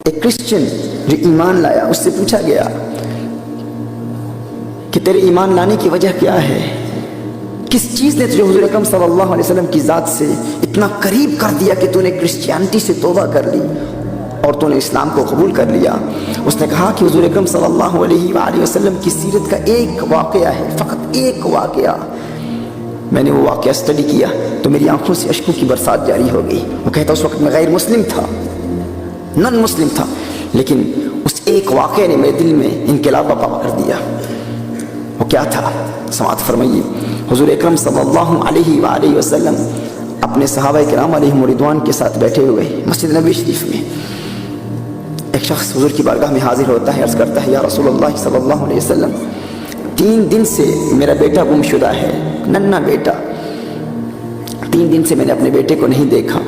ایک کرسچن جو ایمان لایا، اس سے پوچھا گیا کہ تیرے ایمان لانے کی وجہ کیا ہے؟ کس چیز نے تجھے حضور اکرم صلی اللہ علیہ وسلم کی ذات سے اتنا قریب کر دیا کہ تو نے کرسچینٹی سے توبہ کر لی اور تو نے اسلام کو قبول کر لیا؟ اس نے کہا کہ حضور اکرم صلی اللہ علیہ وآلہ وسلم کی سیرت کا ایک واقعہ ہے، فقط ایک واقعہ۔ میں نے وہ واقعہ اسٹڈی کیا تو میری آنکھوں سے اشکوں کی برسات جاری ہو گئی۔ وہ کہتا اس وقت میں غیر مسلم تھا، نن مسلم تھا، لیکن اس ایک واقعے نے میرے دل میں انقلاب برپا کر دیا۔ وہ کیا تھا؟ سماعت فرمائیے۔ حضور اکرم صلی اللہ علیہ وآلہ وسلم اپنے صحابہ کرام علیہم رضوان کے ساتھ بیٹھے ہوئے مسجد نبوی شریف میں، ایک شخص حضور کی بارگاہ میں حاضر ہوتا ہے، عرض کرتا ہے یا رسول اللہ صلی اللہ علیہ وسلم 3 دن سے میرا بیٹا گم شدہ ہے، ننھا بیٹا، 3 دن سے میں نے اپنے بیٹے کو نہیں دیکھا،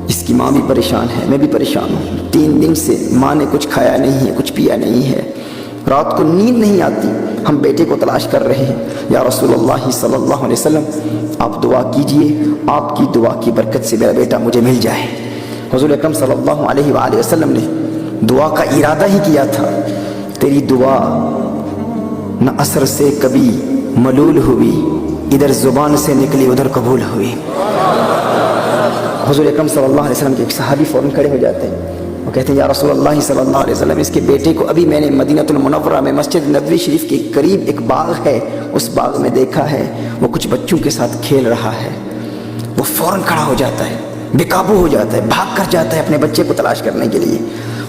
اس کی ماں بھی پریشان ہے، میں بھی پریشان ہوں، 3 دن سے ماں نے کچھ کھایا نہیں ہے، کچھ پیا نہیں ہے، رات کو نیند نہیں آتی، ہم بیٹے کو تلاش کر رہے ہیں، یا رسول اللہ صلی اللہ علیہ وسلم آپ دعا کیجئے، آپ کی دعا کی برکت سے میرا بیٹا مجھے مل جائے۔ حضور اکرم صلی اللہ علیہ وآلہ وسلم نے دعا کا ارادہ ہی کیا تھا، تیری دعا نہ اثر سے کبھی ملول ہوئی، ادھر زبان سے نکلی ادھر قبول ہوئی۔ حضور اکرم صلی اللہ علیہ وسلم کے ایک صحابی فوراً کھڑے ہو جاتے ہیں، وہ کہتے ہیں یا رسول اللہ صلی اللہ علیہ وسلم اس کے بیٹے کو ابھی میں نے مدینہ المنورہ میں مسجد نبوی شریف کے قریب ایک باغ ہے، اس باغ میں دیکھا ہے، وہ کچھ بچوں کے ساتھ کھیل رہا ہے۔ وہ فوراً کھڑا ہو جاتا ہے، بے قابو ہو جاتا ہے، بھاگ کر جاتا ہے اپنے بچے کو تلاش کرنے کے لیے۔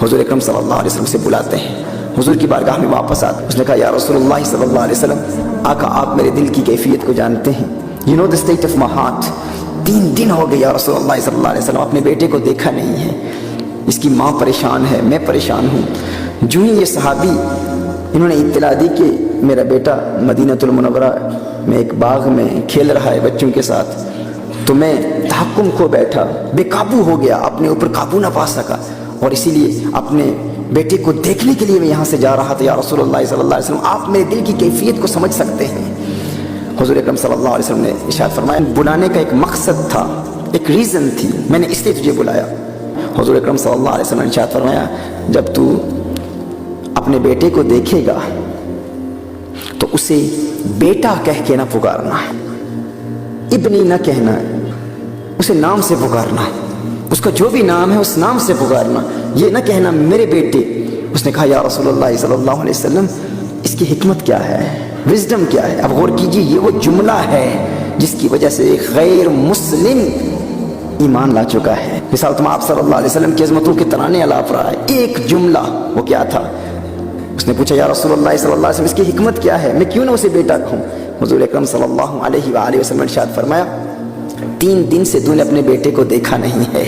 حضور اکرم صلی اللہ علیہ وسلم سے بلاتے ہیں، حضور کی بارگاہ میں واپس آتے، اس نے کہا یا رسول اللہ صلی اللہ علیہ وسلم آقا آپ میرے دل کی کیفیت کو جانتے ہیں، you know the state of my heart، 3 دن ہو گئے یا رسول اللہ صلی اللہ علیہ وسلم اپنے بیٹے کو دیکھا نہیں ہے، اس کی ماں پریشان ہے، میں پریشان ہوں۔ جو ہی یہ صحابی انہوں نے اطلاع دی کہ میرا بیٹا مدینہ المنورہ میں ایک باغ میں کھیل رہا ہے بچوں کے ساتھ، تو میں تحکم کھو بیٹھا، بے قابو ہو گیا، اپنے اوپر قابو نہ پا سکا، اور اسی لیے اپنے بیٹے کو دیکھنے کے لیے میں یہاں سے جا رہا تھا، یا رسول اللہ صلی اللہ علیہ وسلم آپ میرے دل کی کیفیت کو سمجھ سکتے ہیں۔ حضور اکرم صلی اللہ علیہ وسلم نے ارشاد فرمایا بلانے کا ایک مقصد تھا، ایک ریزن تھی، میں نے اس لیے تجھے بلایا۔ حضور اکرم صلی اللہ علیہ وسلم نے ارشاد فرمایا جب تو اپنے بیٹے کو دیکھے گا تو اسے بیٹا کہہ کے نہ پکارنا، ابنی نہ کہنا، اسے نام سے پکارنا، اس کا جو بھی نام ہے اس نام سے پکارنا، یہ نہ کہنا میرے بیٹے۔ اس نے کہا یا رسول اللہ صلی اللہ علیہ وسلم اس کی حکمت کیا ہے، وزڈم کیا ہے؟ اب غور کیجیے، یہ وہ جملہ ہے جس کی وجہ سے ایک غیر مسلم ایمان لا چکا ہے۔ مثال تم آپ صلی اللہ علیہ وسلم کی عظمتوں کے ترانے الاپ رہا ہے، ایک جملہ، وہ کیا تھا؟ اس نے پوچھا یا رسول اللہ صلی اللہ علیہ وسلم اس کی حکمت کیا ہے، میں کیوں نہ اسے بیٹا کہوں؟ حضور اکرم صلی اللہ علیہ وآلہ وسلم نے ارشاد فرمایا 3 دن سے تو نے اپنے بیٹے کو دیکھا نہیں ہے،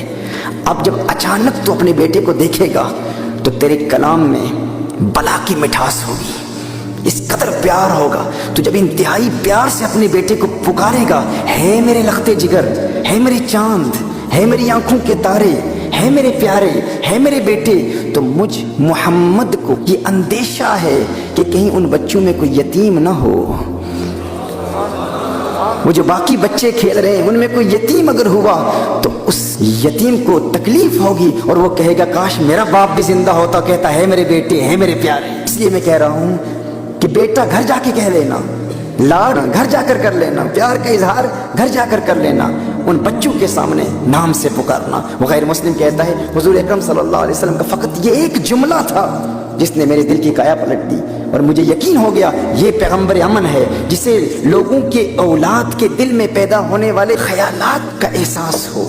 اب جب اچانک تو اپنے بیٹے کو دیکھے گا تو تیرے کلام میں بلا کی مٹھاس ہوگی، اس قدر پیار ہوگا، تو جب انتہائی پیار سے اپنے بیٹے کو پکارے گا، ہے میرے لختے جگر، ہے میرے چاند، ہے میری آنکھوں کے تارے، ہے میرے پیارے، ہے میرے بیٹے، تو مجھ محمد کو یہ اندیشہ ہے کہ کہیں ان بچوں میں کوئی یتیم نہ ہو، وہ جو باقی بچے کھیل رہے ہیں ان میں کوئی یتیم اگر ہوا تو اس یتیم کو تکلیف ہوگی اور وہ کہے گا کاش میرا باپ بھی زندہ ہوتا، کہتا ہے میرے بیٹے، ہے میرے پیارے۔ اس لیے میں کہہ رہا ہوں کہ بیٹا گھر جا کے کہہ لینا، لاڈ گھر جا کر لینا، پیار کا اظہار گھر جا کر لینا، ان بچوں کے سامنے نام سے پکارنا۔ وہ غیر مسلم کہتا ہے حضور اکرم صلی اللہ علیہ وسلم کا فقط یہ ایک جملہ تھا جس نے میرے دل کی کایا پلٹ دی، اور مجھے یقین ہو گیا یہ پیغمبر امن ہے جسے لوگوں کے اولاد کے دل میں پیدا ہونے والے خیالات کا احساس ہو،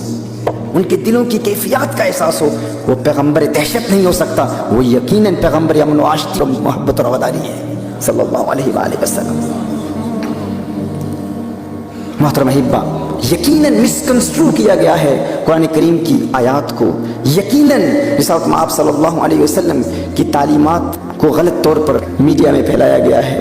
ان کے دلوں کی کیفیات کا احساس ہو، وہ پیغمبر دہشت نہیں ہو سکتا، وہ یقیناً پیغمبر امن و عاشقی و محبت اور وفاداری ہے صلی اللہ علیہ وآلہ وسلم۔ محترم احبہ، یقیناً مسکنسٹرو کیا گیا ہے قرآن کریم کی آیات کو، یقیناً آپ صلی اللہ علیہ وسلم کی تعلیمات کو غلط طور پر میڈیا میں پھیلایا گیا ہے۔